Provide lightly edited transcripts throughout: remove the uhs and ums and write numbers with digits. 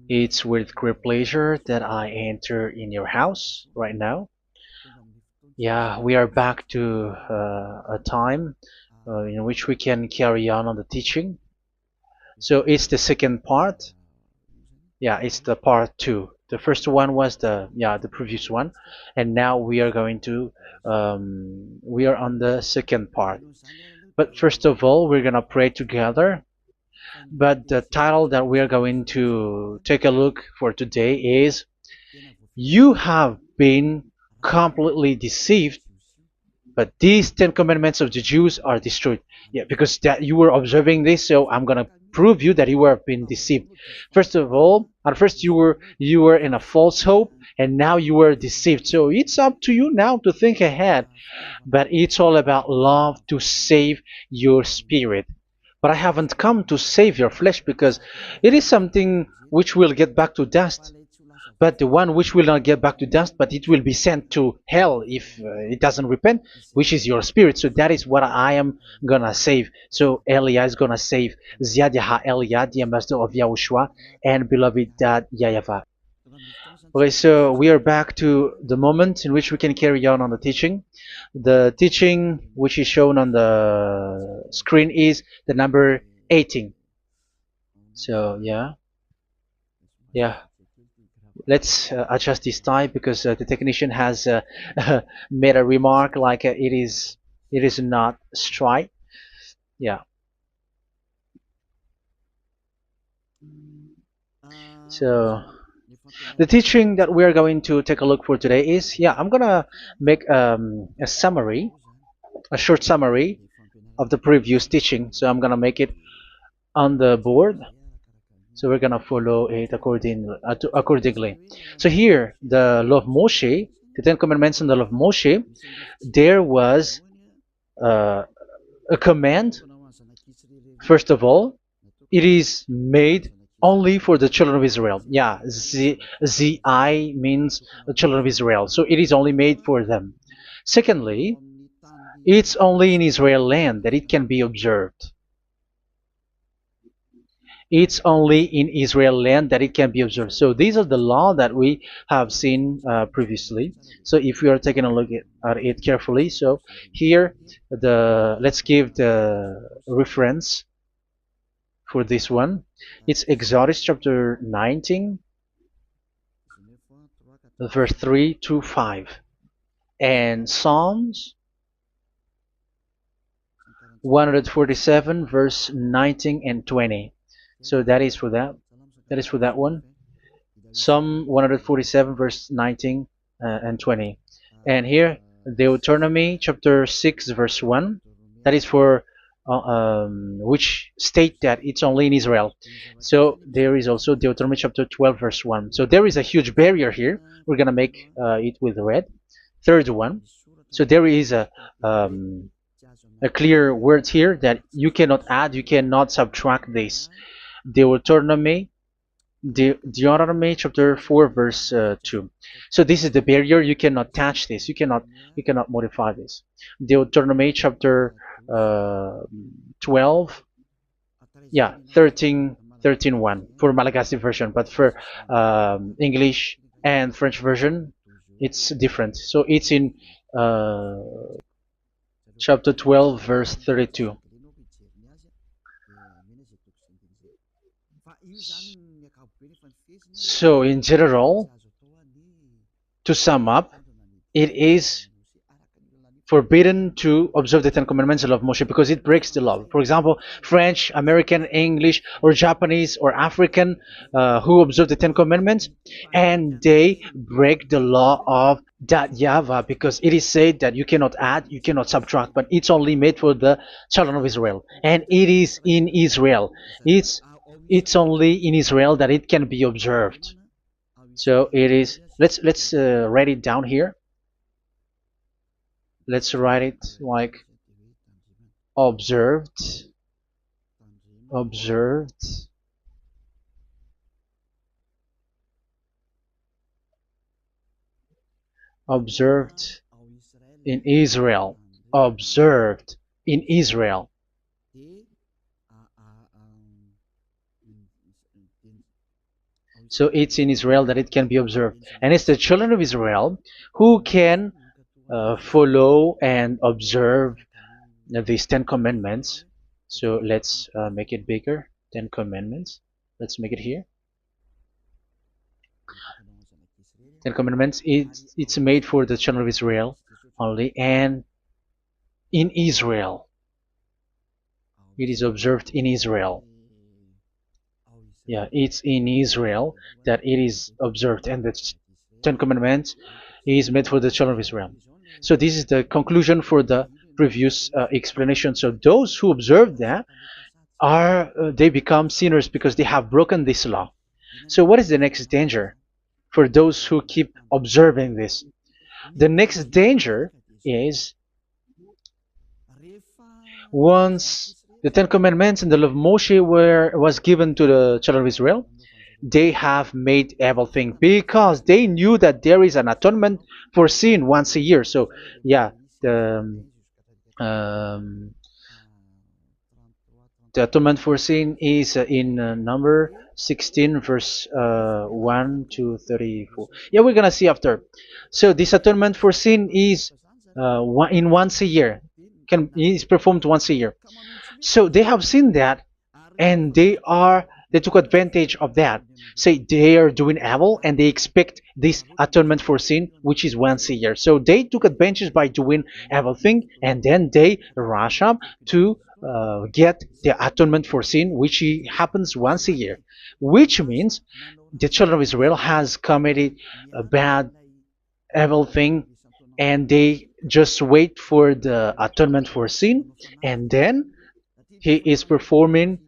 It's with great pleasure that I enter in your house right now. Yeah, we are back to a time in which we can carry on the teaching. So it's the second part. Yeah, it's the part two. The first one was the previous one, and now we are going to we are on the second part. But first of all, we're gonna pray together. But the title that we are going to take a look for today is "You have been completely deceived, but these 10 commandments of the Jews are destroyed." Yeah, because that you were observing this, so I'm gonna prove you that you were being deceived. First of all, at first you were in a false hope, and now you were deceived. So it's up to you now to think ahead. But it's all about love to save your spirit. But I haven't come to save your flesh, because it is something which will get back to dust. But the one which will not get back to dust, but it will be sent to hell if it doesn't repent, which is your spirit. So that is what I am gonna save. So Elia is gonna save Ziadiha Elia, the ambassador of Yahushua, and beloved dad YAHVAH. Okay, so we are back to the moment in which we can carry on the teaching. The teaching which is shown on the screen is the number 18. So yeah, let's adjust this time, because the technician has made a remark like it is not straight. Yeah. So the teaching that we are going to take a look for today is, I'm gonna make a summary, a short summary of the previous teaching. So I'm gonna make it on the board. So we're gonna follow it accordingly. So here, the law of Moshe, the Ten Commandments and the law of Moshe, there was uh, a command. First of all, it is made only for the children of Israel. Yeah, Z means the children of Israel. So it is only made for them. Secondly, it's only in Israel land that it can be observed. It's only in Israel land that it can be observed. So these are the law that we have seen previously. So if we are taking a look at it carefully, so here let's give the reference for this one. It's Exodus chapter 19, verse 3 to 5, and Psalms 147, verse 19 and 20. So that is for that. That is for that one. Psalm 147, verse 19 and 20. And here, Deuteronomy chapter 6, verse 1. That is for which state that it's only in Israel. So there is also Deuteronomy chapter 12, verse 1. So there is a huge barrier here. We're going to make it with red. Third one. So there is a clear word here that you cannot add, you cannot subtract this. Deuteronomy chapter 4, verse 2. So this is the barrier. You cannot touch this. You cannot modify this. Deuteronomy chapter 12, 13 1 for Malagasy version, but for English and French version, it's different. So it's in chapter 12, verse 32. So in general, to sum up, it is forbidden to observe the Ten Commandments of Moshe, because it breaks the law. For example, French, American, English, or Japanese, or African who observe the Ten Commandments, and they break the law of that YAHVAH, because it is said that you cannot add, you cannot subtract, but it's only made for the children of Israel, and it is in Israel. It's only in Israel that it can be observed. So it is. Let's write it down here. Let's write it like observed, observed, observed in Israel, observed in Israel. So it's in Israel that it can be observed. And it's the children of Israel who can follow and observe these 10 commandments. So let's make it bigger. 10 commandments. Let's make it here. 10 commandments. It's made for the children of Israel only, and in Israel. It is observed in Israel. Yeah, it's in Israel that it is observed, and the Ten Commandments is made for the children of Israel. So this is the conclusion for the previous explanation. So those who observe that are they become sinners because they have broken this law. So what is the next danger for those who keep observing this? The next danger is once the Ten Commandments and the law of Moshe was given to the children of Israel, they have made everything because they knew that there is an atonement for sin once a year. So yeah, um, the atonement for sin is in number 16 verse 1 to 34. Yeah, we're gonna see after. So this atonement for sin is once a year, is performed once a year. So they have seen that, and they took advantage of that. Say they are doing evil and they expect this atonement for sin, which is once a year. So they took advantage by doing evil thing, and then they rush up to get the atonement for sin, which happens once a year, which means the children of Israel has committed a bad evil thing, and they just wait for the atonement for sin, and then he is performing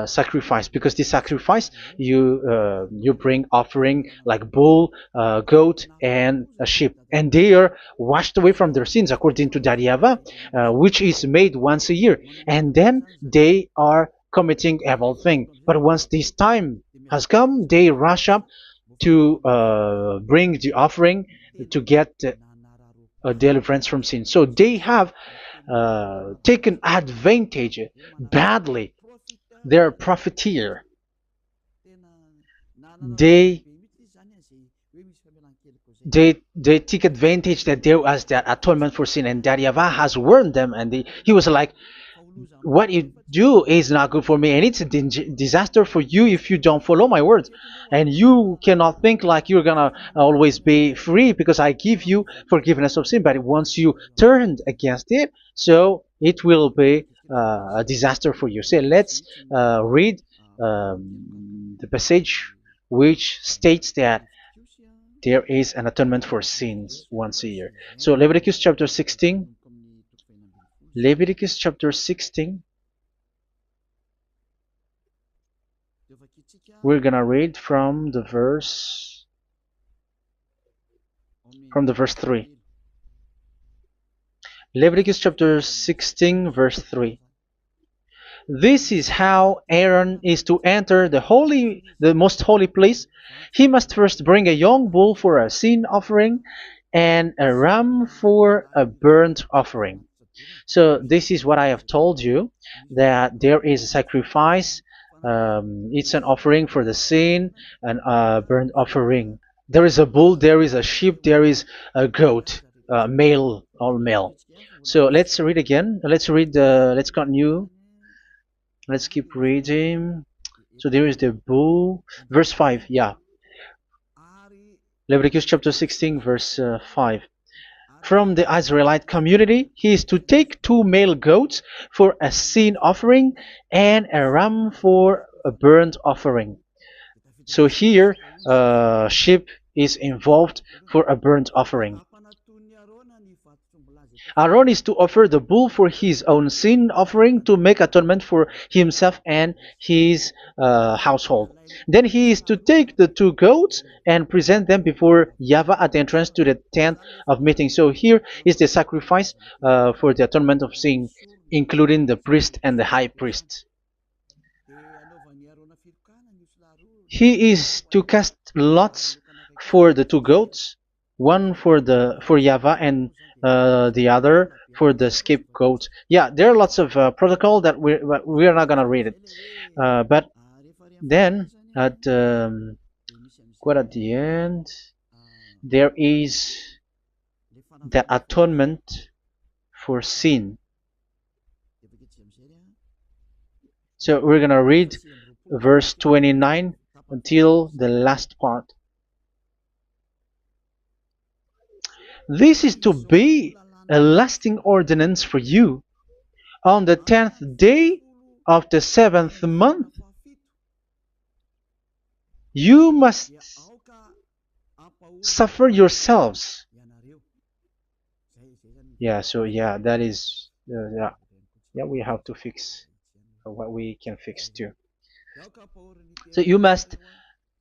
sacrifice, because this sacrifice you bring offering like bull, goat, and a sheep, and they are washed away from their sins according to that YAHVAH, which is made once a year, and then they are committing evil thing. But once this time has come, they rush up to bring the offering to get deliverance from sin. So they have taken advantage badly. They're a profiteer. They they take advantage that there was that atonement for sin, and that YAHVAH has warned them, and he was like, what you do is not good for me, and it's a disaster for you if you don't follow my words, and you cannot think like you're gonna always be free because I give you forgiveness of sin. But once you turned against it, so it will be a disaster for you. So let's read the passage which states that there is an atonement for sins once a year. So Leviticus chapter 16. Leviticus chapter 16. We're gonna read from the verse 3. Leviticus chapter 16 verse 3. This is how Aaron is to enter the most holy place. He must first bring a young bull for a sin offering and a ram for a burnt offering. So this is what I have told you, that there is a sacrifice. It's an offering for the sin, and a burnt offering. There is a bull, there is a sheep, there is a goat, male, all male. So let's read again. Let's continue. Let's keep reading. So there is the bull, verse 5. Yeah, Leviticus chapter 16 verse 5. From the Israelite community, he is to take 2 male goats for a sin offering and a ram for a burnt offering. So here, sheep is involved for a burnt offering. Aaron is to offer the bull for his own sin offering to make atonement for himself and his household. Then he is to take the 2 goats and present them before YAHVAH at the entrance to the tent of meeting. So here is the sacrifice for the atonement of sin, including the priest and the high priest. He is to cast lots for the 2 goats, one for YAHVAH and the other for the scapegoat. Yeah, there are lots of protocol that we are not gonna read it. But then at quite at the end, there is that atonement for sin. So we're gonna read verse 29 until the last part. This is to be a lasting ordinance for you. On the 10th day of the 7th month, you must suffer yourselves. Yeah, so yeah, that is, yeah, we have to fix what we can fix too. So you must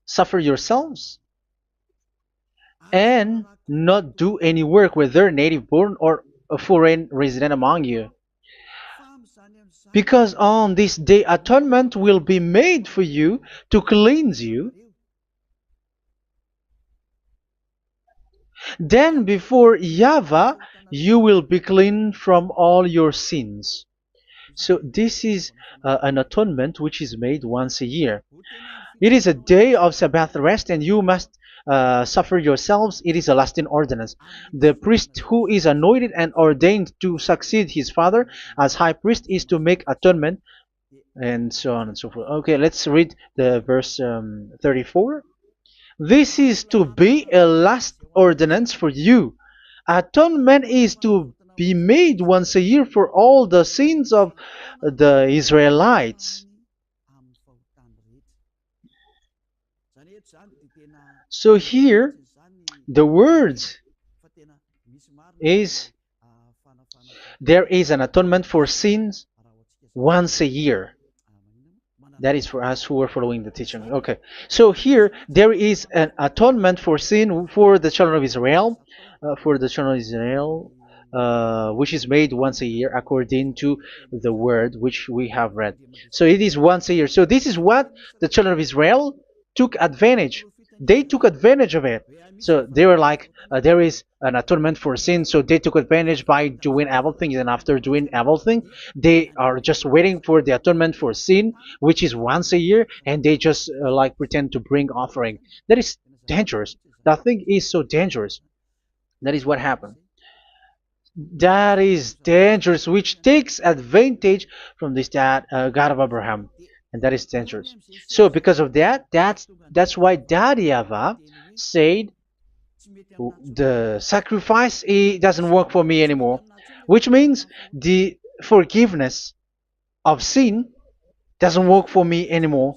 suffer yourselves and not do any work, whether native born or a foreign resident among you. Because on this day atonement will be made for you to cleanse you. Then before YAHVAH you will be clean from all your sins. So this is an atonement which is made once a year. It is a day of Sabbath rest, and you must suffer yourselves. It is a lasting ordinance. The priest who is anointed and ordained to succeed his father as high priest is to make atonement, and so on and so forth. Okay, let's read the verse 34. This is to be a last ordinance for you. Atonement is to be made once a year for all the sins of the Israelites. So here, the words is there is an atonement for sins once a year. That is for us who are following the teaching. Okay, so here there is an atonement for sin for the children of Israel, which is made once a year according to the word which we have read. So it is once a year. So this is what the children of Israel took advantage. They took advantage of it. So they were like, there is an atonement for sin. So they took advantage by doing everything, and after doing everything, they are just waiting for the atonement for sin, which is once a year, and they just like pretend to bring offering. That is dangerous. That thing is so dangerous. That is what happened. That is dangerous, which takes advantage from this God of Abraham, and that is dangerous. So because of that, that's why Daddy Ava said the sacrifice it doesn't work for me anymore, which means the forgiveness of sin doesn't work for me anymore.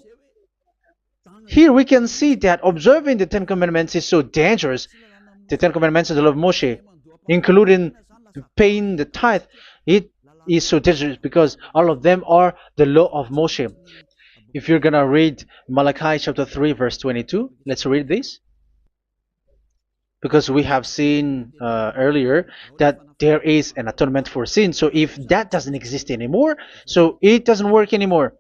Here we can see that observing the Ten Commandments is so dangerous. The Ten Commandments of the law of Moshe, including paying the tithe, it is so dangerous because all of them are the law of Moshe. If you're gonna read Malachi chapter 3 verse 22, let's read this. Because we have seen earlier that there is an atonement for sin. So if that doesn't exist anymore, so it doesn't work anymore.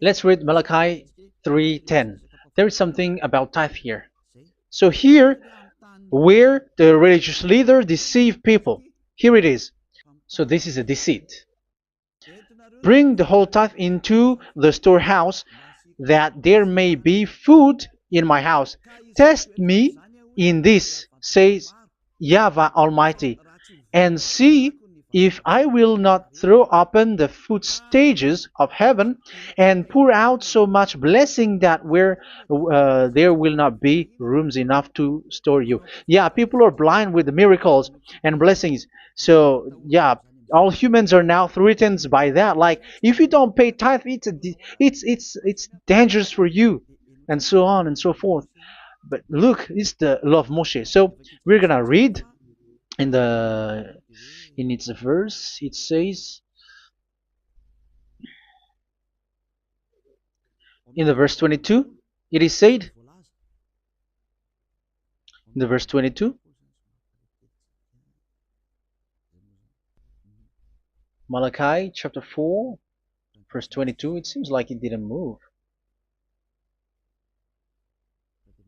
Let's read Malachi 3:10. There is something about tithe here. So here, where the religious leader deceive people, here it is. So this is a deceit. Bring the whole tithe into the storehouse, that there may be food in my house. Test me in this, says YAHVAH Almighty, and see if I will not throw open the food stages of heaven and pour out so much blessing that where there will not be rooms enough to store you. Yeah, people are blind with the miracles and blessings. So yeah, all humans are now threatened by that. Like if you don't pay tithe, it's dangerous for you, and so on and so forth. But look, it's the law of Moshe. So we're gonna read in the in its verse. It says in the verse 22. It is said in the verse 22. Malachi chapter 4 verse 22. It seems like it didn't move.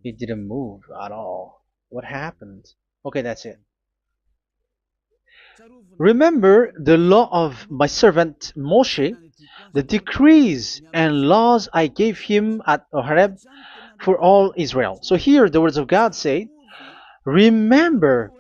It didn't move at all. What happened? Okay, that's it. Remember the law of my servant Moshe, the decrees and laws I gave him at Horeb for all Israel. So here the words of God say, remember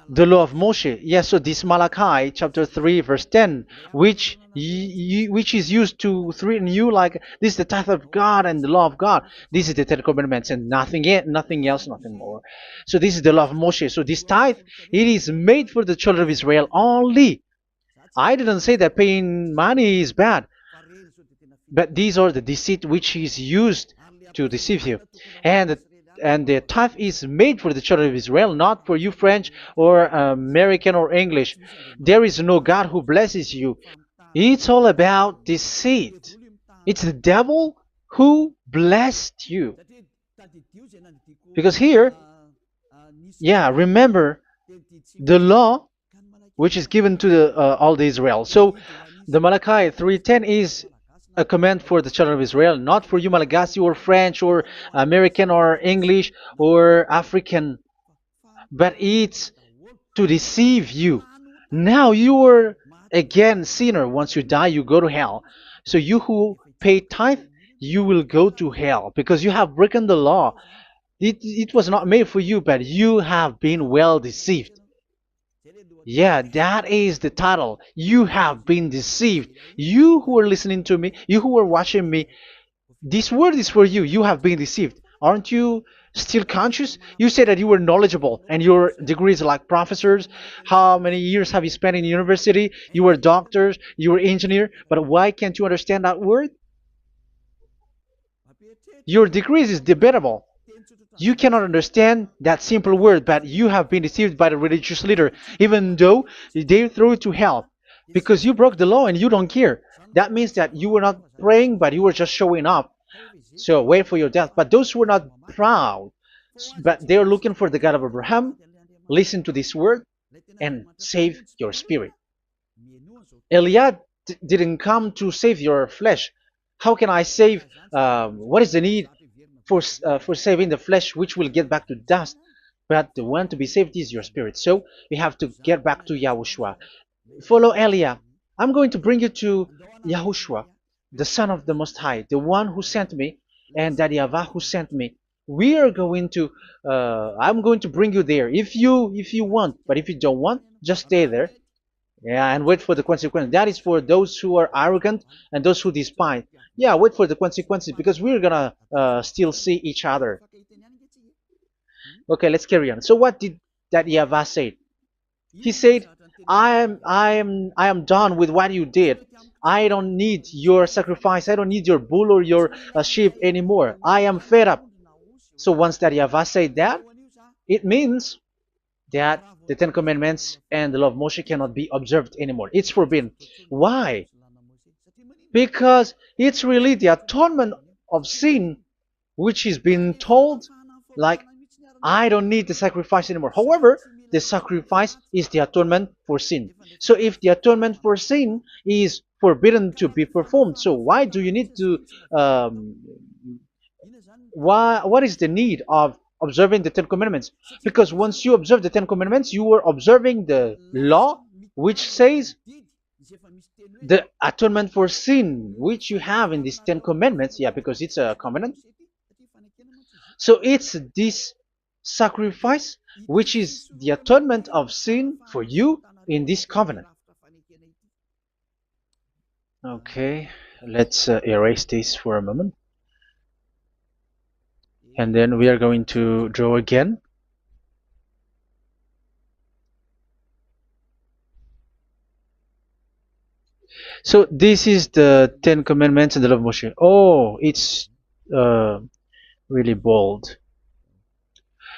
the law of Moshe. Yes, so this Malachi chapter 3 verse 10, which is used to threaten you like this is the tithe of God and the law of God. This is the Ten Commandments and nothing else, nothing more. So this is the law of Moshe. So this tithe, it is made for the children of Israel only. I didn't say that paying money is bad, but these are the deceit which is used to deceive you. And and the tithe is made for the children of Israel, not for you French or American or English. There is no God who blesses you. It's all about deceit. It's the devil who blessed you. Because here, yeah, remember the law which is given to all the Israel. So the Malachi 3:10 is a command for the children of Israel, not for you Malagasy or French or American or English or African, but it's to deceive you. Now you are again sinner. Once you die, you go to hell. So you who pay tithe, you will go to hell because you have broken the law. It was not made for you, but you have been well deceived. Yeah, that is the title. You have been deceived. You who are listening to me, you who are watching me, this word is for you. You have been deceived. Aren't you still conscious? You say that you were knowledgeable and your degrees like professors. How many years have you spent in university? You were doctors, you were engineer, but why can't you understand that word? Your degrees is debatable. You cannot understand that simple word, but you have been deceived by the religious leader, even though they threw you to hell because you broke the law and you don't care. That means that you were not praying, but you were just showing up. So wait for your death. But those who are not proud, but they are looking for the God of Abraham, listen to this word and save your spirit. Eliad didn't come to save your flesh. How can I save? What is the need for saving the flesh, which will get back to dust? But the one to be saved is your spirit. So we have to get back to Yahushua. Follow Elia. I'm going to bring you to Yahushua, the Son of the Most High, the one who sent me, and that YAHVAH who sent me. We are going to. I'm going to bring you there if you want, but if you don't want, just stay there. Yeah, and wait for the consequences. That is for those who are arrogant and those who despise. Yeah, wait for the consequences because we're gonna still see each other. Okay, let's carry on. So what did that YAHVAH say? He said, I am done with what you did. I don't need your sacrifice. I don't need your bull or your sheep anymore. I am fed up. So once that YAHVAH said that, it means that the Ten Commandments and the law of Moshe cannot be observed anymore. It's forbidden. Why? Because it's really the atonement of sin which is being told, like, I don't need the sacrifice anymore. However, the sacrifice is the atonement for sin. So if the atonement for sin is forbidden to be performed, so why do you need to what is the need of observing the Ten Commandments? Because once you observe the Ten Commandments, you are observing the law which says the atonement for sin which you have in these Ten Commandments. Yeah, because it's a covenant. So it's this sacrifice which is the atonement of sin for you in this covenant. Okay, let's erase this for a moment. And then we are going to draw again. So this is the Ten Commandments and the law of Moshe. Oh, it's really bold.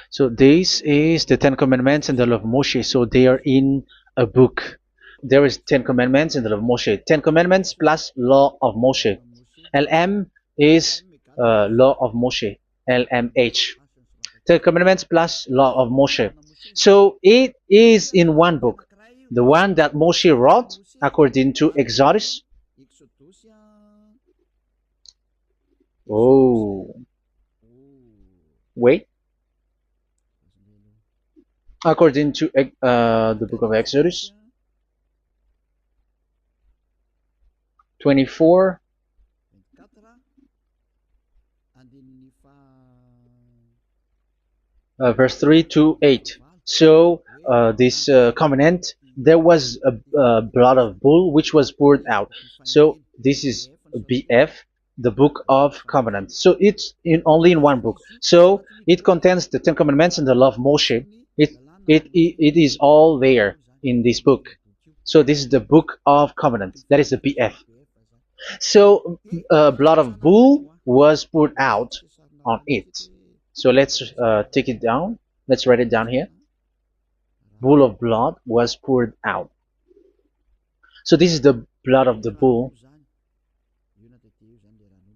So this is the Ten Commandments and the law of Moshe. So they are in a book. There is Ten Commandments and the law of Moshe. Ten Commandments plus law of Moshe. LM is law of Moshe. LMH. Ten Commandments plus law of Moshe. So it is in one book. The one that Moshe wrote according to Exodus. Oh, wait. according to the book of Exodus 24, verse 3 to 8. So this covenant, there was a blood of bull which was poured out. So this is BF, the book of covenant. So it's only in one book. So it contains the Ten Commandments and the law of Moshe. It is all there in this book. So this is the book of covenant. That is the BF. So blood of bull was poured out on it. So let's take it down. Let's write it down here. Bull of blood was poured out. So this is the blood of the bull.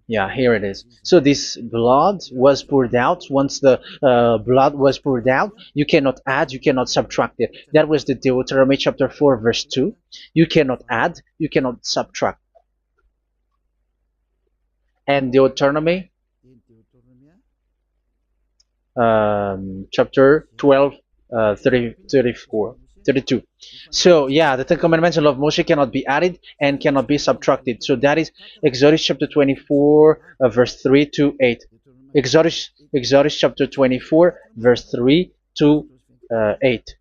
Yeah, here it is. So this blood was poured out. Once the blood was poured out, you cannot add, you cannot subtract it. That was the Deuteronomy chapter 4, verse 2. You cannot add, you cannot subtract. And Deuteronomy chapter 12, 34, 32. So yeah, the Ten Commandments and law of Moshe cannot be added and cannot be subtracted. So that is Exodus chapter 24, verse 3 to 8. Exodus chapter 24, verse 3 to 8,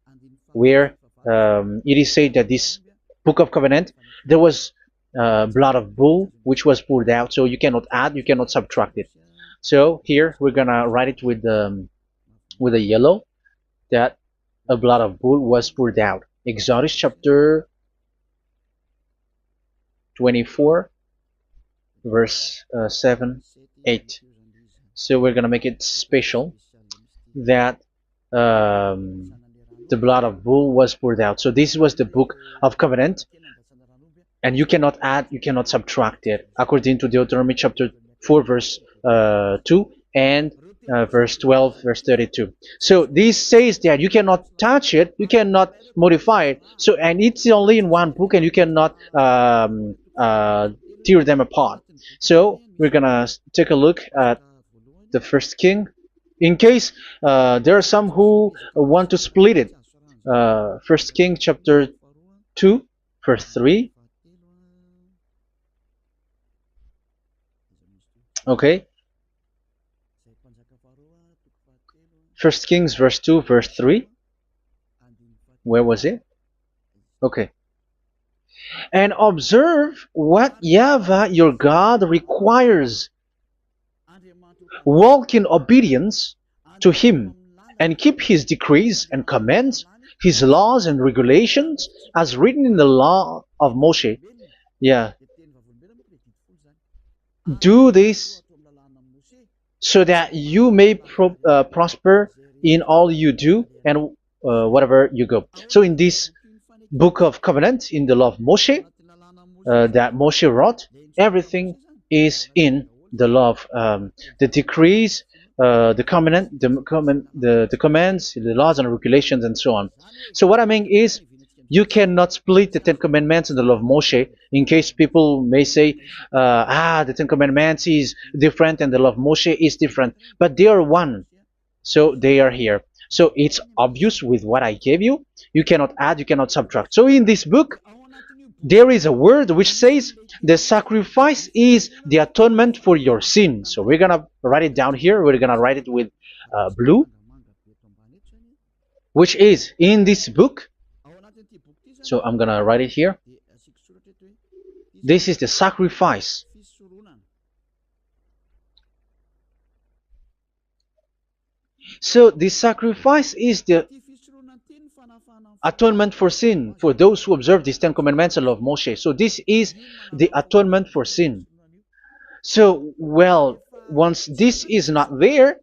where it is said that this book of covenant, there was blood of bull which was poured out. So you cannot add, you cannot subtract it. So here we're gonna write it with a yellow, that a blood of bull was poured out. Exodus chapter 24, verse 7, 8. So we're gonna make it special that the blood of bull was poured out. So this was the book of covenant, and you cannot add, you cannot subtract it, according to Deuteronomy chapter 4, verse 2 and verse 12, verse 32. So this says that you cannot touch it, you cannot modify it. So, and it's only in one book, and you cannot tear them apart. So we're gonna take a look at the first king, in case there are some who want to split it. First King chapter 2, verse 3. Okay. First Kings verse 2, verse 3. Where was it? Okay. And observe what YAHVAH your God requires. Walk in obedience to Him, and keep His decrees and commands, His laws and regulations, as written in the law of Moshe. Yeah. Do this so that you may prosper in all you do and whatever you go. So in this book of covenant, in the law of Moshe, that Moshe wrote, everything is in the law of the decrees, the covenant, the commands, the laws and regulations, and so on. So what I mean is, you cannot split the Ten Commandments and the law of Moshe. In case people may say, the Ten Commandments is different and the law of Moshe is different, but they are one. So they are here. So it's obvious with what I gave you. You cannot add, you cannot subtract. So in this book, there is a word which says the sacrifice is the atonement for your sin. So we're gonna write it down here. We're gonna write it with blue, which is in this book. So I'm gonna write it here. This is the sacrifice. So the sacrifice is the atonement for sin for those who observe these Ten Commandments and law of Moshe. So this is the atonement for sin. So, well, once this is not there,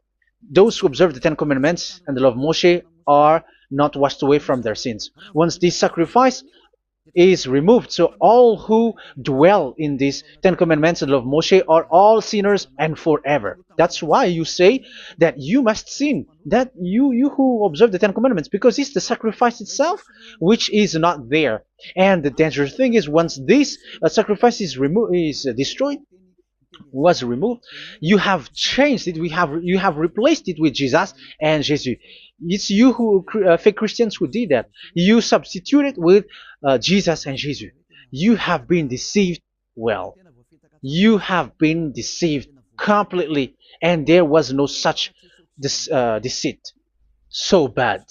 those who observe the Ten Commandments and the law of Moshe are not washed away from their sins. Once this sacrifice is removed, so all who dwell in these Ten Commandments and law of Moshe are all sinners and forever. That's why you say that you must sin, that you who observe the Ten Commandments, because it's the sacrifice itself which is not there. And the dangerous thing is, once this sacrifice is destroyed, was removed, you have changed it. You have replaced it with Jesus and Jesus. It's you who fake Christians who did that. You substituted with Jesus and Jesus. You have been deceived. Well, you have been deceived completely, and there was no such deceit. So bad.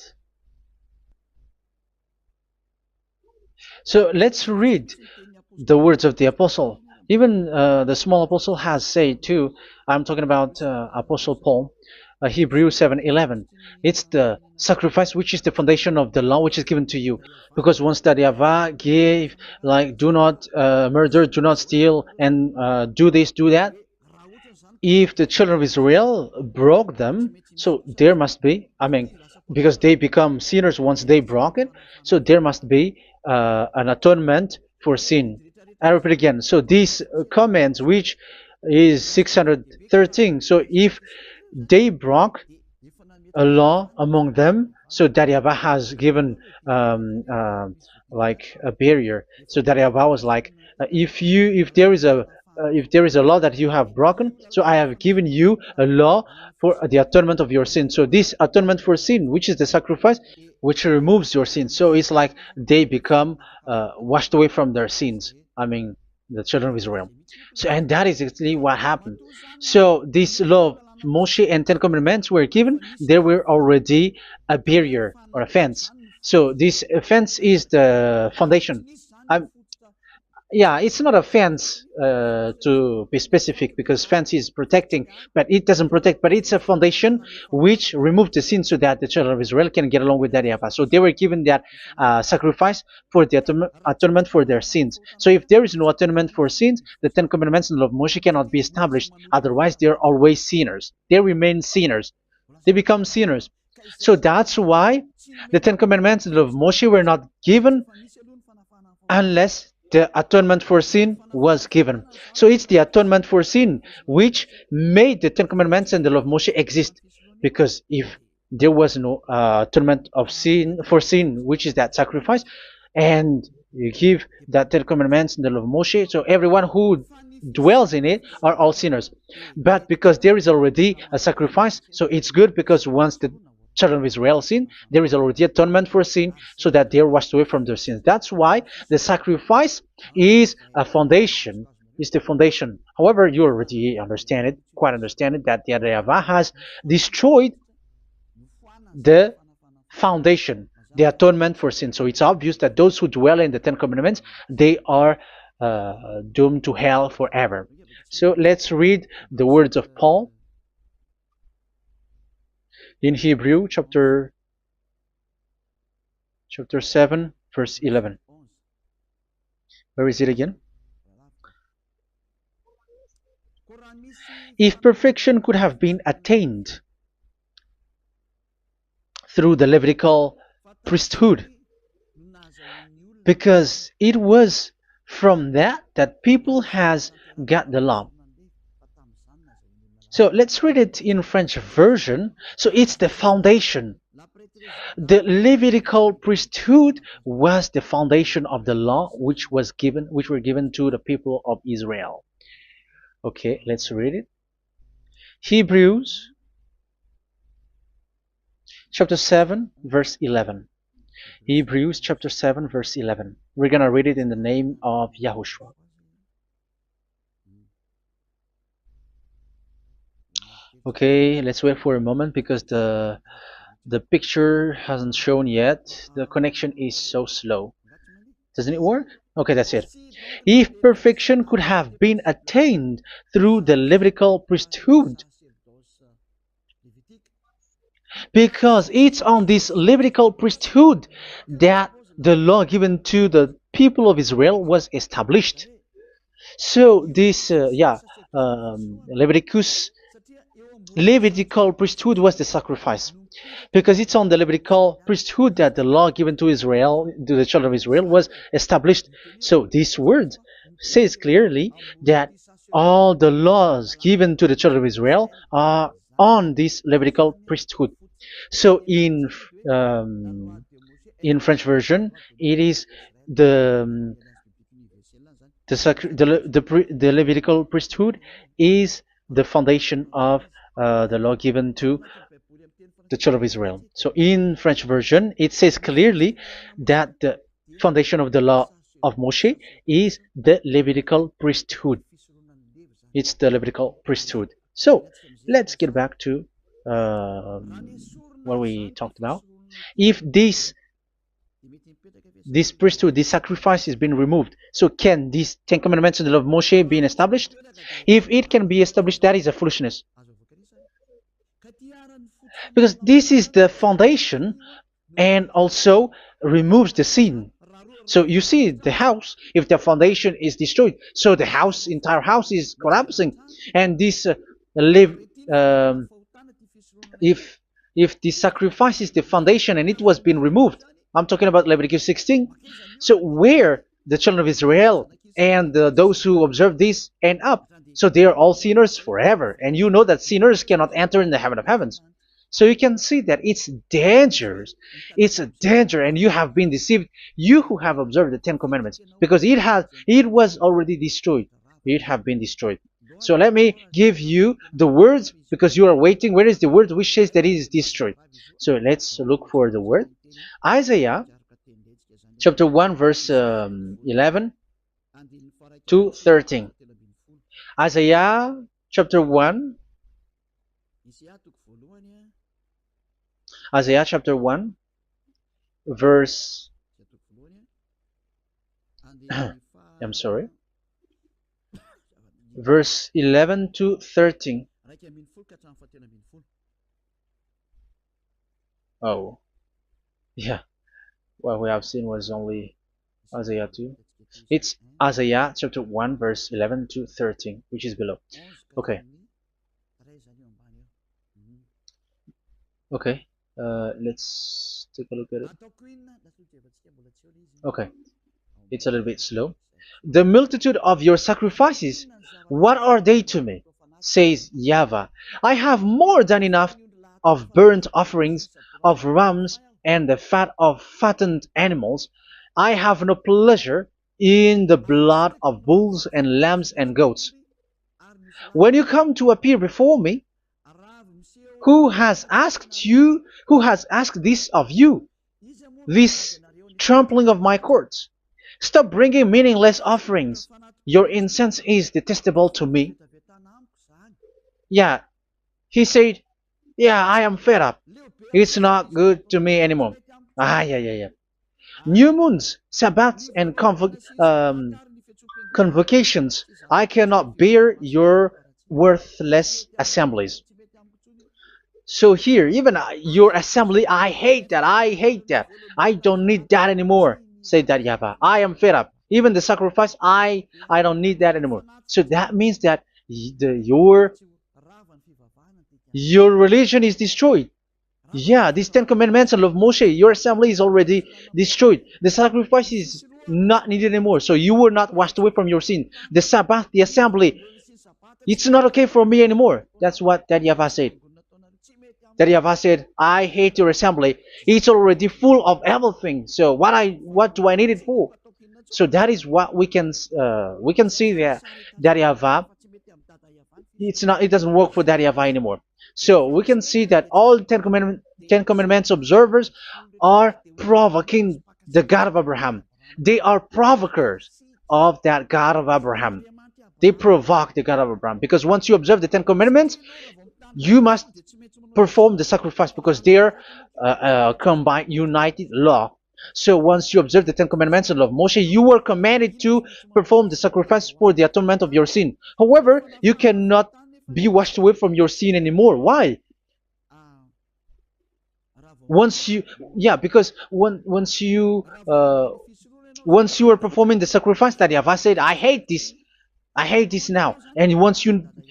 So let's read the words of the apostle. Even the small apostle has said too. I'm talking about Apostle Paul, Hebrews 7:11. It's the sacrifice which is the foundation of the law which is given to you. Because once that YAHVAH gave, like, do not murder, do not steal, and do this, do that, if the children of Israel broke them, so there must be, I mean, because they become sinners once they broke it, so there must be an atonement for sin. I repeat again. So these commands, which is 613, so if they broke a law among them, so that YAHVAH has given like a barrier. So that YAHVAH was like, if there is a law that you have broken, so I have given you a law for the atonement of your sin. So this atonement for sin, which is the sacrifice, which removes your sin. So it's like they become washed away from their sins. I mean, the children of Israel. So, and that is exactly what happened. So this law of Moshe and Ten Commandments were given. There were already a barrier or a fence. So this fence is the foundation. I'm, yeah, it's not a fence to be specific, because fence is protecting, but it doesn't protect. But it's a foundation which removed the sin so that the children of Israel can get along with that YAHVAH. So they were given that sacrifice for the atonement for their sins. So if there is no atonement for sins, the Ten Commandments and the law of Moshe cannot be established. Otherwise, they're always sinners. They remain sinners. They become sinners. So that's why the Ten Commandments and the law of Moshe were not given unless the atonement for sin was given. So it's the atonement for sin which made the Ten Commandments and the law of Moshe exist. Because if there was no atonement of sin for sin, which is that sacrifice, and you give that Ten Commandments and the law of Moshe, so everyone who dwells in it are all sinners. But because there is already a sacrifice, so it's good, because once the children of Israel sin, there is already atonement for sin, so that they are washed away from their sins. That's why the sacrifice is a foundation, is the foundation. However, you already understand it, quite understand it, that the YAHVAH has destroyed the foundation, the atonement for sin. So it's obvious that those who dwell in the Ten Commandments, they are doomed to hell forever. So let's read the words of Paul in Hebrew chapter 7 verse 11. Where is it again? If perfection could have been attained through the Levitical priesthood, because it was from that people has got the law. So let's read it in French version. So it's the foundation. The Levitical priesthood was the foundation of the law which were given to the people of Israel. Okay, let's read it. Hebrews chapter 7 verse 11. Hebrews chapter 7 verse 11. We're gonna read it in the name of YAHOSHUAH. Okay, let's wait for a moment, because the picture hasn't shown yet. The connection is so slow. Doesn't it work? Okay, that's it. If perfection could have been attained through the Levitical priesthood, because it's on this Levitical priesthood that the law given to the people of Israel was established. So this, Levitical priesthood was the sacrifice, because it's on the Levitical priesthood that the law given to Israel, to the children of Israel, was established. So this word says clearly that all the laws given to the children of Israel are on this Levitical priesthood. So in French version, it is the Levitical priesthood is the foundation of the law given to the children of Israel. So in French version, it says clearly that the foundation of the law of Moshe is the Levitical priesthood. It's the Levitical priesthood. So let's get back to what we talked about. If this priesthood, this sacrifice is being removed, so can these Ten Commandments and the law of Moshe be established? If it can be established, that is a foolishness. Because this is the foundation and also removes the sin. So you see the house, if the foundation is destroyed, so the house, entire house is collapsing. And this live, if this sacrifice is the foundation and it was being removed, I'm talking about Leviticus 16. So where the children of Israel and those who observe this end up? So they are all sinners forever. And you know that sinners cannot enter in the heaven of heavens. So you can see that it's dangerous. It's a danger, and you have been deceived. You who have observed the Ten Commandments, because it was already destroyed. It have been destroyed. So let me give you the words, because you are waiting. Where is the word which says that it is destroyed? So let's look for the word. Isaiah chapter 1 verse 11 to 13. Isaiah chapter 1. Isaiah chapter 1 verse I'm sorry, verse 11 to 13. Oh, yeah, what we have seen was only Isaiah 2. It's Isaiah chapter 1 verse 11 to 13, which is below. Okay. Okay. Let's take a look at it. Okay, it's a little bit slow. The multitude of your sacrifices, what are they to me? Says YAHVAH. I have more than enough of burnt offerings, of rams, and the fat of fattened animals. I have no pleasure in the blood of bulls and lambs and goats. When you come to appear before me, who has asked this of you, this trampling of my courts? Stop bringing meaningless offerings. Your incense is detestable to me. Yeah, he said, yeah, I am fed up. It's not good to me anymore. Yeah. New moons, Sabbaths, and convocations. I cannot bear your worthless assemblies. So here, even your assembly, I hate that. I hate that. I don't need that anymore. Say that, YAHVAH. I am fed up. Even the sacrifice, I don't need that anymore. So that means that your religion is destroyed. Yeah, these Ten Commandments and law of Moshe, your assembly is already destroyed. The sacrifice is not needed anymore. So you were not washed away from your sin. The Sabbath, the assembly, it's not okay for me anymore. That's what that YAHVAH said. That YAHVAH said, I hate your assembly. It's already full of everything. So what do I need it for? So that is what we can see there. That YAHVAH, it doesn't work for that YAHVAH anymore. So we can see that all Ten Commandments observers are provoking the God of Abraham. They are provokers of that God of Abraham. They provoke the God of Abraham, because once you observe the Ten Commandments, you must perform the sacrifice, because they are combined, united law. So once you observe the Ten Commandments and law of Moshe, you were commanded to perform the sacrifice for the atonement of your sin. However, you cannot be washed away from your sin anymore. Why? Because once you are performing the sacrifice, that YAHVAH said, I hate this now. And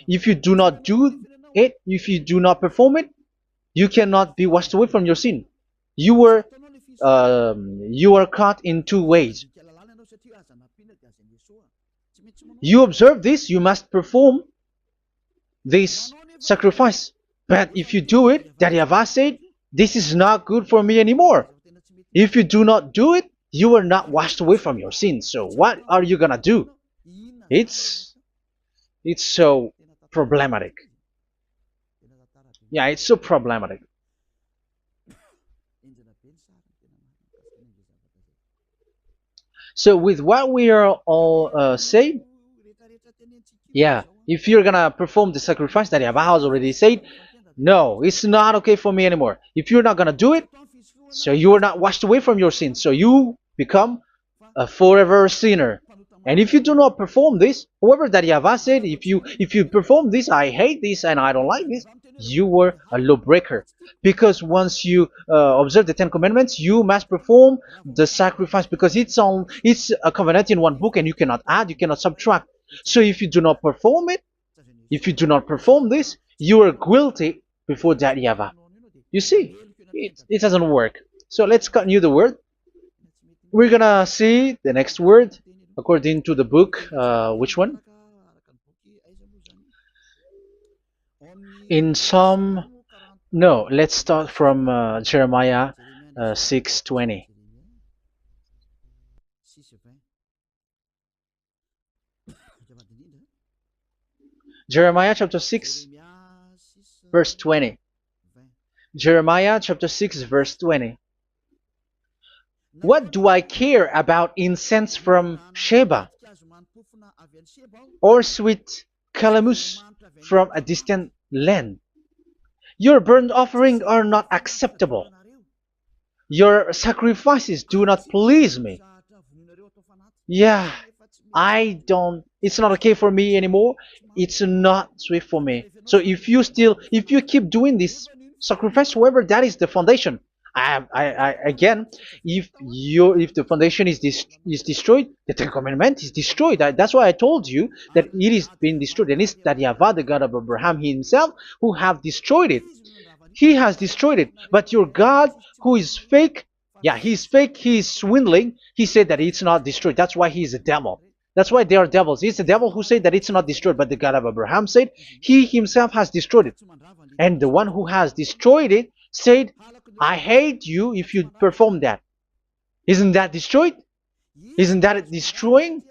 if you do not do it, if you do not perform it, you cannot be washed away from your sin. You are caught in two ways. You observe this, you must perform this sacrifice. But if you do it, that YAHVAH said, this is not good for me anymore. If you do not do it, you are not washed away from your sins. So what are you gonna do? It's so problematic. Yeah, it's so problematic. So with what we are all saying, yeah, if you're gonna perform the sacrifice that Yahweh has already said, no, it's not okay for me anymore. If you're not gonna do it, so you are not washed away from your sins, so you become a forever sinner. And if you do not perform this, whoever that Yahweh said, if you perform this, I hate this and I don't like this, you were a lawbreaker. Because once you observe the Ten Commandments, you must perform the sacrifice because it's a covenant in one book and you cannot add, you cannot subtract. So if you do not perform it, if you do not perform this, you are guilty before that Yahweh. You see, it doesn't work. So let's continue the word. We're gonna see the next word according to the book. Which one? In Psalm. No, let's start from Jeremiah 6:20. Jeremiah chapter 6, verse 20. Jeremiah chapter 6, verse 20. What do I care about incense from Sheba, or sweet calamus from a distant land? Your burnt offerings are not acceptable. Your sacrifices do not please me. Yeah, it's not okay for me anymore. It's not sweet for me. So if you keep doing this sacrifice, however, that is the foundation. Again, if the foundation is destroyed, the Ten Commandment is destroyed. That's why I told you that it is being destroyed, and it's that Yahweh, the God of Abraham himself, who have destroyed it. He has destroyed it. But your God, who is fake, yeah, he's fake, he's swindling. He said that it's not destroyed. That's why he's a devil. That's why they are devils. It's the devil who said that it's not destroyed, but the God of Abraham said he himself has destroyed it. And the one who has destroyed it said, I hate you if you perform that. Isn't that destroyed? Isn't that destroying?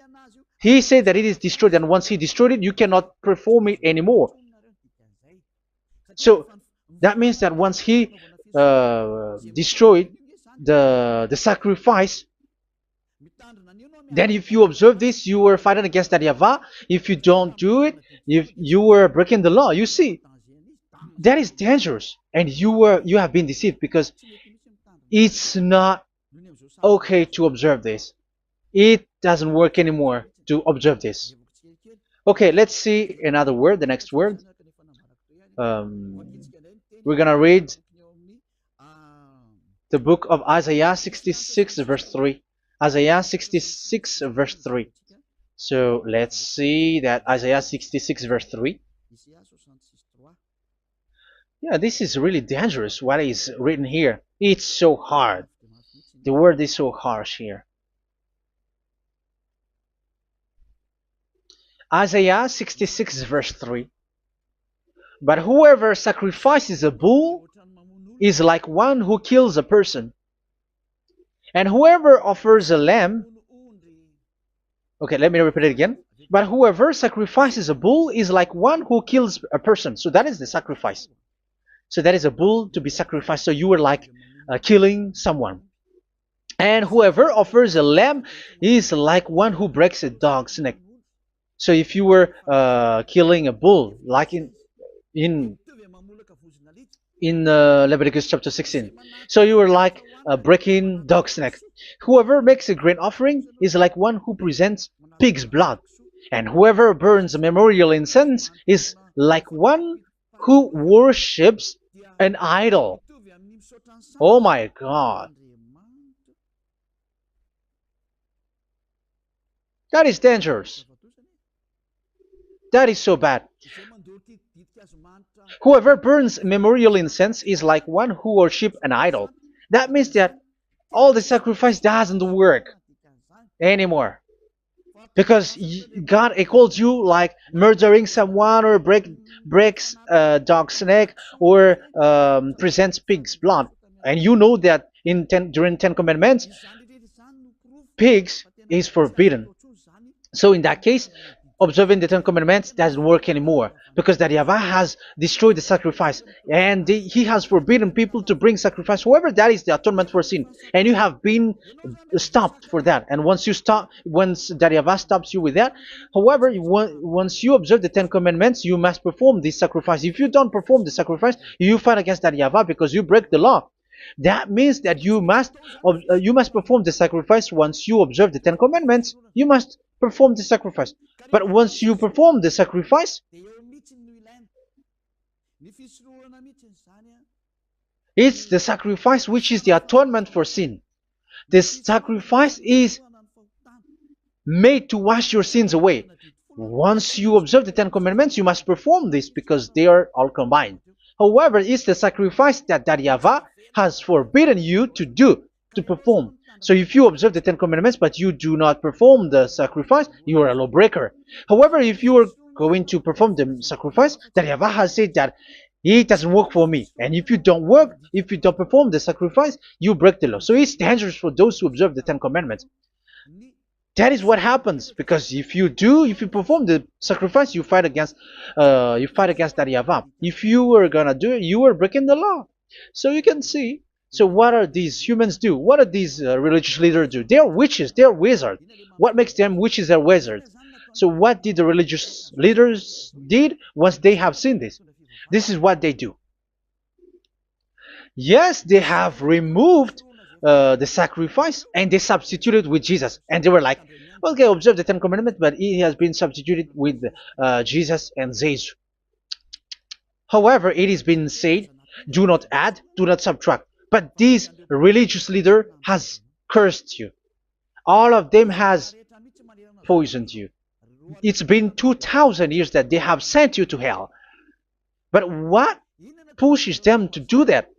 He said that it is destroyed, and once he destroyed it, you cannot perform it anymore. So that means that once he destroyed the sacrifice, then if you observe this, you were fighting against that Yahweh. If you don't do it, if you were breaking the law, you see, that is dangerous, and you have been deceived because it's not okay to observe this. It doesn't work anymore to observe this. Okay, let's see another word, the next word. We're gonna read the book of Isaiah 66 verse 3. Isaiah 66 verse 3. So let's see that Isaiah 66 verse 3. Yeah, this is really dangerous what is written here. It's so hard. The word is so harsh here. Isaiah 66 verse 3. But whoever sacrifices a bull is like one who kills a person. And whoever offers a lamb... Okay, let me repeat it again. But whoever sacrifices a bull is like one who kills a person. So that is the sacrifice. So that is a bull to be sacrificed. So you were like killing someone. And whoever offers a lamb is like one who breaks a dog's neck. So if you were killing a bull, like in Leviticus chapter 16, so you were like breaking dog's neck. Whoever makes a grain offering is like one who presents pig's blood. And whoever burns a memorial incense is like one who worships an idol. Oh my God. That is dangerous. That is so bad. Whoever burns memorial incense is like one who worships an idol. That means that all the sacrifice doesn't work anymore. Because God calls you like murdering someone or breaks a dog's neck or presents pig's blood. And you know that during 10 Commandments, pigs is forbidden. So in that case, observing the Ten Commandments doesn't work anymore because that Yahweh has destroyed the sacrifice and he has forbidden people to bring sacrifice. However, that is the atonement for sin, and you have been stopped for that. And once you stop, once that Yahweh stops you with that, however, once you observe the Ten Commandments, you must perform this sacrifice. If you don't perform the sacrifice, you fight against that Yahweh because you break the law. That means that you must perform the sacrifice. Once you observe the Ten Commandments, you must perform the sacrifice. But once you perform the sacrifice, it's the sacrifice which is the atonement for sin. This sacrifice is made to wash your sins away. Once you observe the Ten Commandments, you must perform this because they are all combined. However, it's the sacrifice that Yahweh has forbidden you to do, to perform. So if you observe the Ten Commandments but you do not perform the sacrifice, you are a lawbreaker. However, if you are going to perform the sacrifice, that Yahweh has said that it doesn't work for me. And if you don't perform the sacrifice, you break the law. So it's dangerous for those who observe the Ten Commandments. That is what happens, because if you perform the sacrifice, you fight against that Yahweh. If you were gonna do it, you are breaking the law. So you can see. So what are these humans do? What are these religious leaders do? They are witches. They are wizards. What makes them witches and wizards? So what did the religious leaders did once they have seen this? This is what they do. Yes, they have removed the sacrifice and they substituted with Jesus, and they were like, okay, observe the Ten Commandments, but he has been substituted with Jesus and Jesus. However, it is been said, do not add, do not subtract. But this religious leader has cursed you. All of them has poisoned you. It's been 2,000 years that they have sent you to hell. But what pushes them to do that?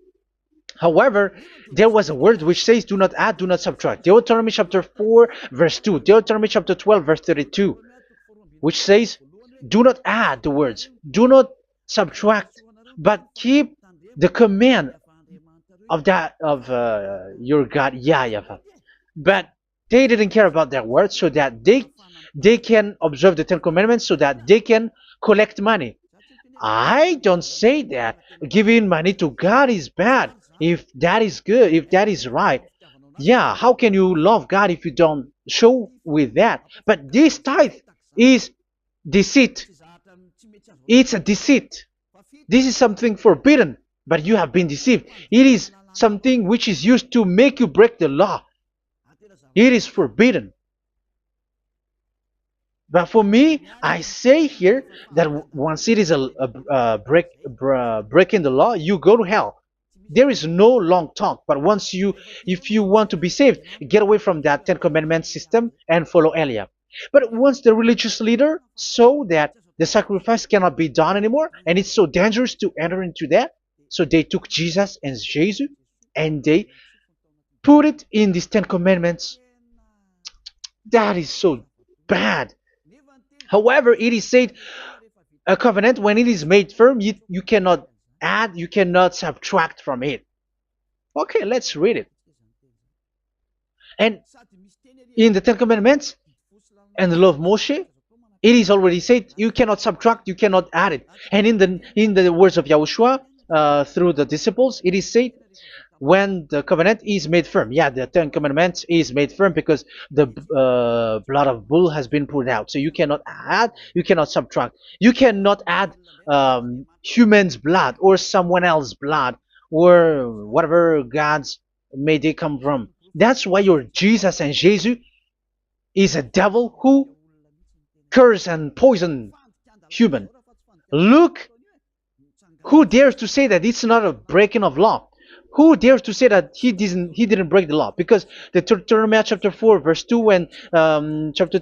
However, there was a word which says, do not add, do not subtract. Deuteronomy chapter 4, verse 2. Deuteronomy chapter 12, verse 32. Which says, do not add the words. Do not subtract. But keep the command of your God, Yahweh. But they didn't care about their words, so that they can observe the Ten Commandments, so that they can collect money. I don't say that giving money to God is bad. If that is good, if that is right, yeah, how can you love God if you don't show with that? But this tithe is deceit. It's a deceit. This is something forbidden, but you have been deceived. It is something which is used to make you break the law. It is forbidden. But for me, I say here that once it is breaking the law, you go to hell. There is no long talk. But if you want to be saved, get away from that Ten Commandments system and follow Eliab. But once the religious leader saw that the sacrifice cannot be done anymore, and it's so dangerous to enter into that, so they took Jesus and Jesus and they put it in these Ten Commandments. That is so bad. However, it is said, a covenant, when it is made firm, you cannot add, you cannot subtract from it. Okay, let's read it. And in the Ten Commandments and the law of Moshe, it is already said, you cannot subtract, you cannot add it. And in the words of YAHOSHUAH, through the disciples, it is said, when the covenant is made firm. Yeah, the Ten Commandments is made firm because the blood of bull has been poured out. So you cannot add, you cannot subtract. You cannot add human's blood or someone else's blood or whatever gods may they come from. That's why your Jesus and Jesus is a devil who curse and poison human. Look, who dares to say that it's not a breaking of law? Who dares to say that he didn't break the law? Because the Deuteronomy chapter 4 verse 2 and chapter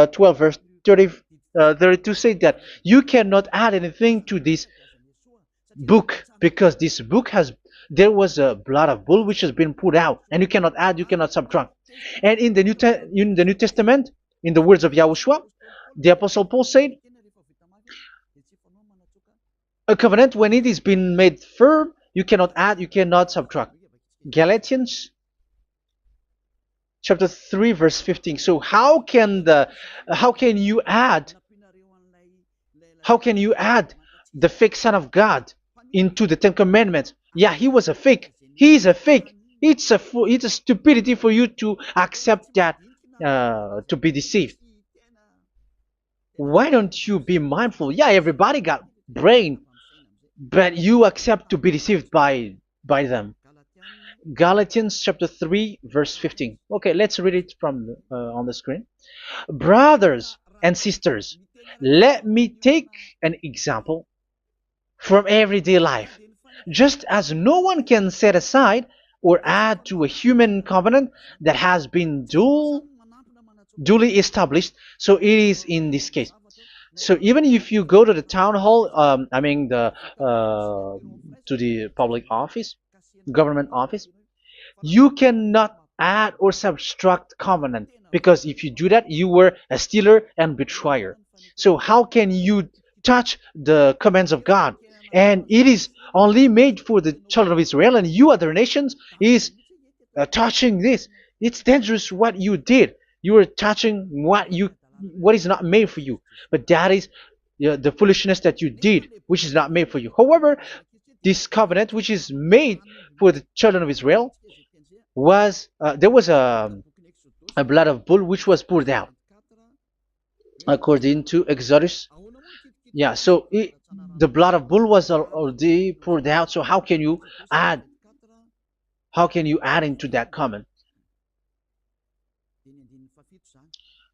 12 verse 32 say that you cannot add anything to this book, because this book there was a blood of bull which has been put out, and you cannot add, you cannot subtract. And in the New Testament, in the words of YAHOSHUAH, the Apostle Paul said, a covenant, when it is been made firm, you cannot add, you cannot subtract. Galatians chapter 3 verse 15. So how can you add How can you add the fake Son of God into the Ten Commandments? Yeah, he was a fake. He is a fake. It's a stupidity for you to accept that, to be deceived. Why don't you be mindful? Yeah, everybody got brain, but you accept to be deceived by them. Galatians chapter 3 verse 15. Okay, let's read it from on the screen. Brothers and sisters, let me take an example from everyday life. Just as no one can set aside or add to a human covenant that has been duly established, so it is in this case. So even if you go to the town hall, I mean to the public office, government office, you cannot add or subtract covenant, because if you do that, you were a stealer and betrayer. So how can you touch the commands of God? And it is only made for the children of Israel, and you other nations is touching this. It's dangerous what you did. You are touching what is not made for you. But that is the foolishness that you did, which is not made for you. However, this covenant, which is made for the children of Israel, was there was a blood of bull which was poured out according to Exodus. Yeah, so the blood of bull was already poured out. So add how can you add into that comment?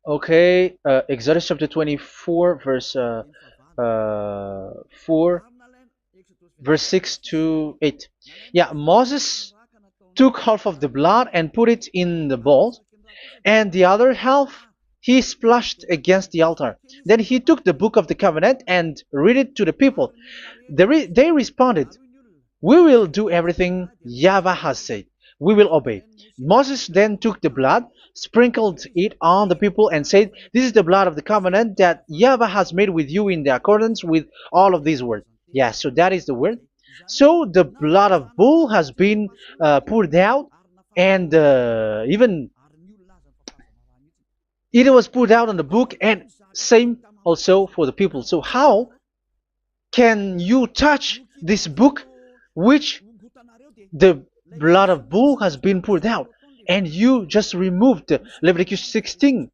Okay, Exodus chapter 24 verse 4, verse 6 to 8. Yeah, Moses took half of the blood and put it in the bowl, and the other half he splashed against the altar. Then he took the book of the covenant and read it to the people. They responded, "We will do everything YAHVAH has said. We will obey." Moses then took the blood, sprinkled it on the people, and said, "This is the blood of the covenant that YAHVAH has made with you in the accordance with all of these words." Yeah, so that is the word. So the blood of bull has been poured out, and even it was poured out on the book, and same also for the people. So how can you touch this book which the blood of bull has been poured out, and you just removed Leviticus 16?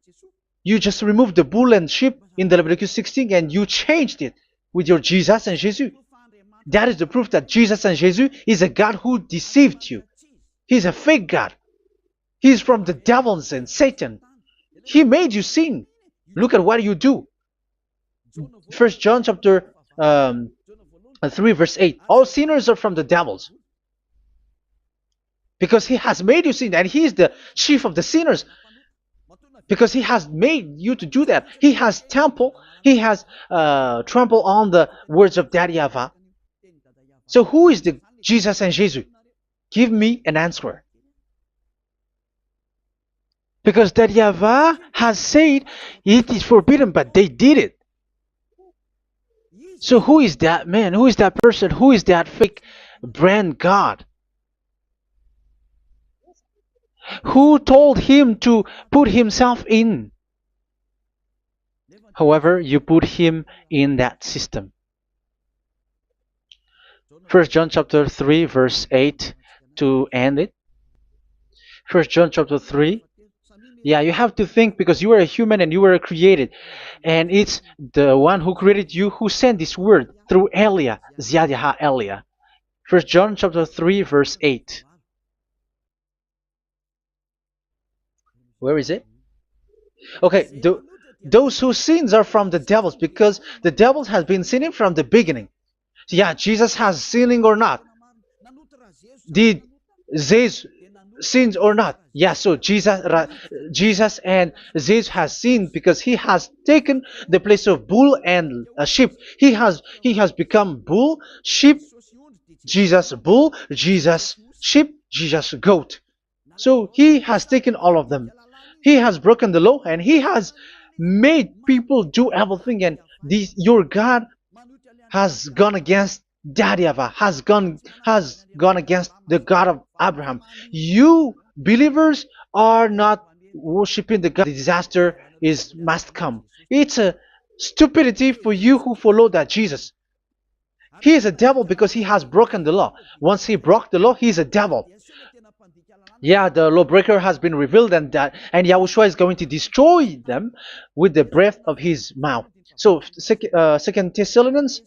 You just removed the bull and sheep in the Leviticus 16, and you changed it with your Jesus and Jesus. That is the proof that Jesus and Jesus is a God who deceived you. He's a fake God. He's from the devils and Satan. He made you sin. Look at what you do. First John chapter 3 verse 8. All sinners are from the devils, because he has made you sin, and he is the chief of the sinners, because he has made you to do that. He has trampled on the words of Daddy Yahvah. So who is the Jesus and Jesus? Give me an answer. Because Daddy Yahvah has said it is forbidden, but they did it. So who is that man? Who is that person? Who is that fake brand God? Who told him to put himself in? However, you put him in that system. First John chapter 3 verse 8 to end it. First John chapter 3. Yeah, you have to think, because you are a human and you were created. And it's the one who created you who sent this word through Elia, Ziadiha Elia. First John chapter 3 verse 8. Where is it? Okay, those whose sins are from the devils, because the devil has been sinning from the beginning. So yeah, Jesus has sinning or not? Did Zeus sins or not? Yeah, so Jesus and Zeus has sinned, because he has taken the place of bull and a sheep. He has become bull, sheep, Jesus bull, Jesus sheep, Jesus goat. So he has taken all of them. He has broken the law, and he has made people do everything. And your God has gone against Daddy Yahvah, has gone against the God of Abraham. You believers are not worshiping the God. The disaster must come. It's a Stupidity for you who follow that Jesus. He is a devil because he has broken the law. Once he broke the law, he is a devil. Yeah, the lawbreaker has been revealed, and Yahushua is going to destroy them with the breath of his mouth. So, Second Thessalonians,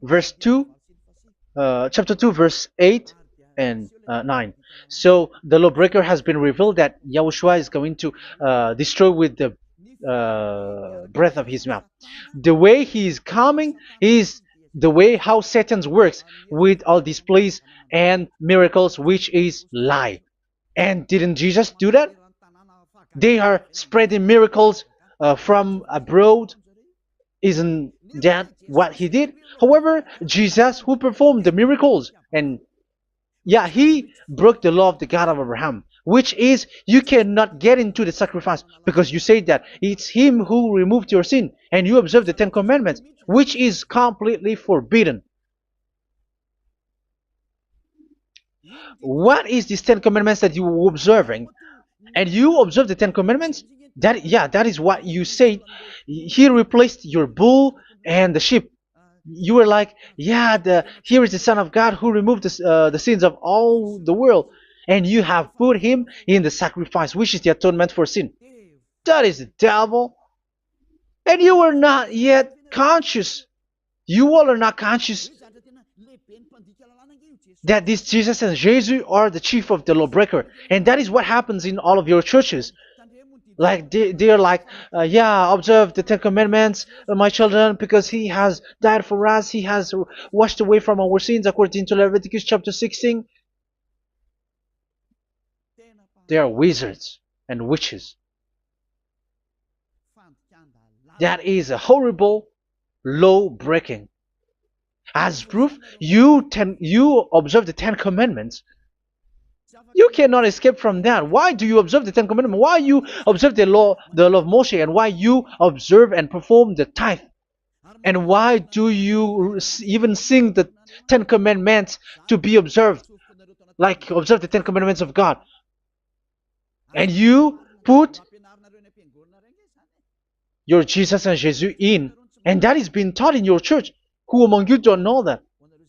verse 2, chapter 2, verse 8 and 9. So the lawbreaker has been revealed that Yahushua is going to destroy with the breath of his mouth. The way he is coming is the way how Satan works with all displays and miracles, which is lie. And didn't Jesus do that? They are spreading miracles from abroad. Isn't that what he did? However, Jesus, who performed the miracles, and yeah, he broke the law of the God of Abraham, which is you cannot get into the sacrifice because you say that it's him who removed your sin, and you observe the Ten Commandments, which is completely forbidden. What is these Ten Commandments that you were observing? And you observe the Ten Commandments? That is what you said. He replaced your bull and the sheep. You were like, yeah, here is the Son of God who removed the sins of all the world, and you have put him in the sacrifice, which is the atonement for sin. That is the devil. And you are not yet conscious. You all are not conscious that this Jesus and Jesus are the chief of the lawbreaker. And that is what happens in all of your churches. Like they are like, yeah, observe the Ten Commandments, my children, because he has died for us. He has washed away from our sins according to Leviticus chapter 16. They are wizards and witches. That is a horrible law breaking. As proof, you observe the Ten Commandments. You cannot escape from that. Why do you observe the Ten Commandments? Why you observe the law of Moshe, and why you observe and perform the tithe? And why do you even sing the Ten Commandments to be observed? Like observe the Ten Commandments of God. And you put your Jesus and Jesus in. And that is being taught in your church. Who among you don't know that?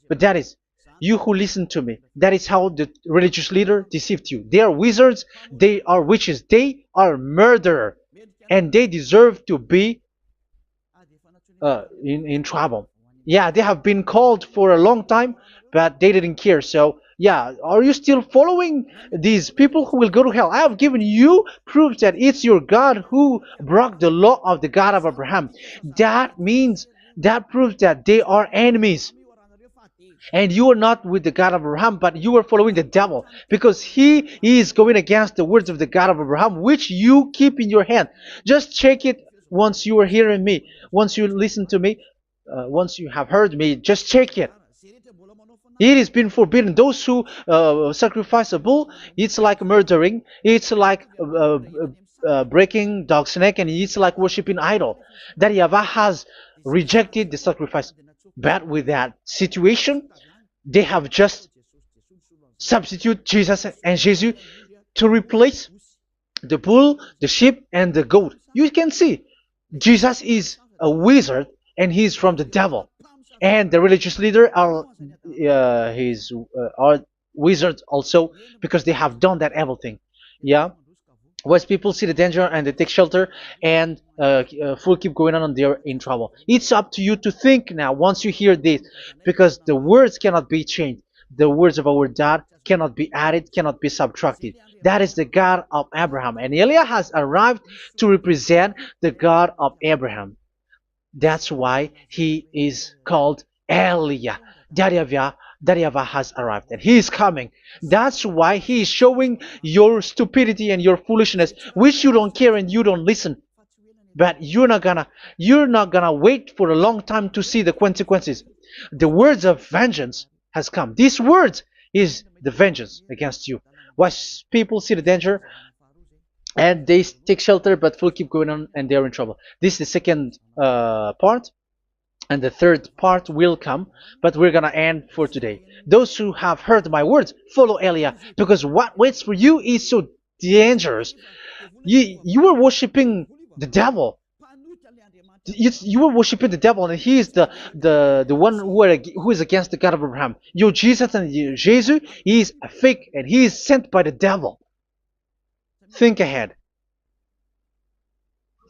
But that is you who listen to me. That is how the religious leader deceived you. They are wizards. They are witches. They are murderers. And they deserve to be in trouble. Yeah, they have been called for a long time, but they didn't care. So, yeah, are you still following these people who will go to hell? I have given you proof that it's your God who broke the law of the God of Abraham. That means, that proves that they are enemies. And you are not with the God of Abraham, but you are following the devil, because he is going against the words of the God of Abraham, which you keep in your hand. Just check it once you are hearing me. Once you listen to me, once you have heard me, just check it. It has been forbidden. Those who sacrifice a bull, it's like murdering. It's like breaking dog's neck, and it's like worshiping idol. That YAHVAH has rejected the sacrifice. But with that situation, they have just substitute Jesus and Jesus to replace the bull, the sheep, and the goat. You can see Jesus is a wizard, and he's from the devil. And the religious leader are wizards also, because they have done that evil thing. Yeah. Once people see the danger and they take shelter, and full keep going on, and they're in trouble. It's up to you to think now once you hear this, because the words cannot be changed. The words of our God cannot be added, cannot be subtracted. That is the God of Abraham, and Eliah has arrived to represent the God of Abraham. That's why he is called Eliah. YAHVAH has arrived, and he is coming. That's why he is showing your stupidity and your foolishness, which you don't care and you don't listen. But you're not gonna wait for a long time to see the consequences. The words of vengeance has come. These words is the vengeance against you. Watch people see the danger and they take shelter, but will keep going on, and they're in trouble. This is the second part. And the third part will come, but we're gonna end for today. Those who have heard my words, follow Eliah, because what waits for you is so dangerous. You are worshiping the devil. You are worshiping the devil, and he is the one who is against the God of Abraham. You Jesus, and you, Jesus, he is a fake, and he is sent by the devil. Think ahead.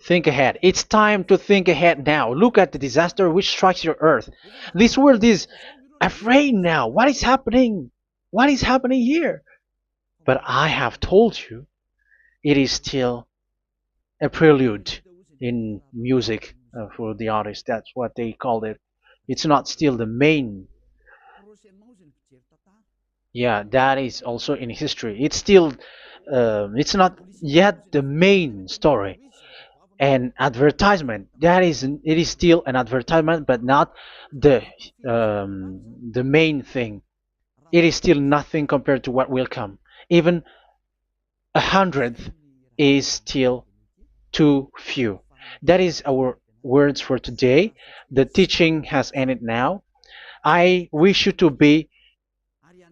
Think ahead. It's time to think ahead now. Look at the disaster which strikes your earth. This world is afraid now. What is happening? What is happening here? But I have told you, it is still a prelude in music for the artist. That's what they called it. It's not still the main. Yeah, that is also in history. It's still, it's not yet the main story. And advertisement, that is, it is still an advertisement, but not the the main thing. It is still nothing compared to what will come. Even a hundredth is still too few. That is our words for today. The teaching has ended now. I wish you to be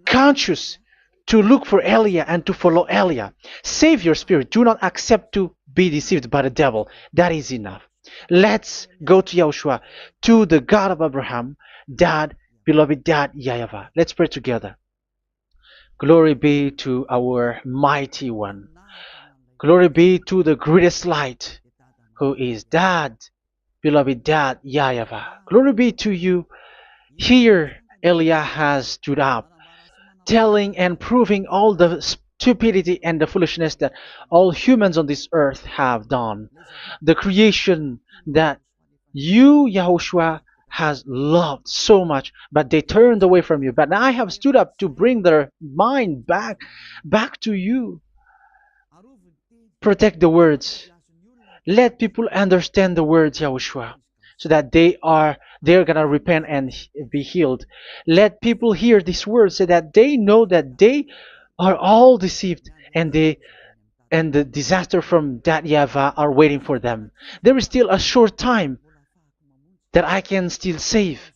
conscious, to look for Elia and to follow Elia. Save your spirit. Do not accept to be deceived by the devil. That is enough. Let's go to Yahushua, to the God of Abraham, Dad, beloved Dad, YAHVAH. Let's pray together. Glory be to our mighty one. Glory be to the greatest light, who is Dad, beloved Dad, YAHVAH. Glory be to you. Here, Elia has stood up, telling and proving all the stupidity and the foolishness that all humans on this earth have done. The creation that you, Yahushua, has loved so much, but they turned away from you. But I have stood up to bring their mind back to you. Protect the words. Let people understand the words, Yahushua, so that they're gonna repent and be healed. Let people hear these words so that they know that they are all deceived, and the disaster from that YAHVAH are waiting for them. There is still a short time that I can still save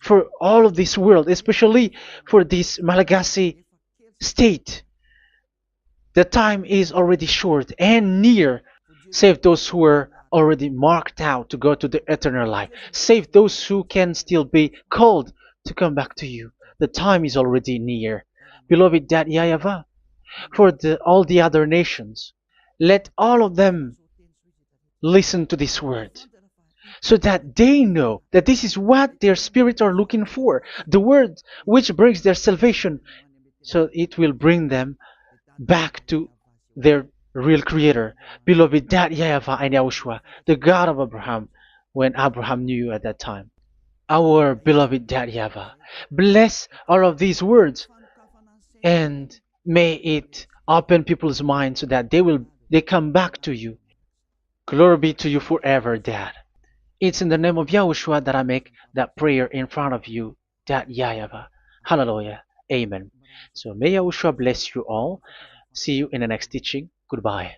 for all of this world, especially for this Malagasy state. The time is already short and near. Save those who are already marked out to go to the eternal life. Save those who can still be called to come back to you. The time is already near. Beloved Dad YAHVAH, for all the other nations, let all of them listen to this word, so that they know that this is what their spirits are looking for, the word which brings their salvation, so it will bring them back to their real creator, beloved Dad YAHVAH and Yahushua, the God of Abraham, when Abraham knew you at that time. Our beloved Dad YAHVAH, bless all of these words, and may it open people's minds so that they come back to you. Glory be to you forever, Dad. It's in the name of Yahushua that I make that prayer in front of you, Dad YAHVAH. Hallelujah. Amen. So may Yahushua bless you all. See you in the next teaching. Goodbye.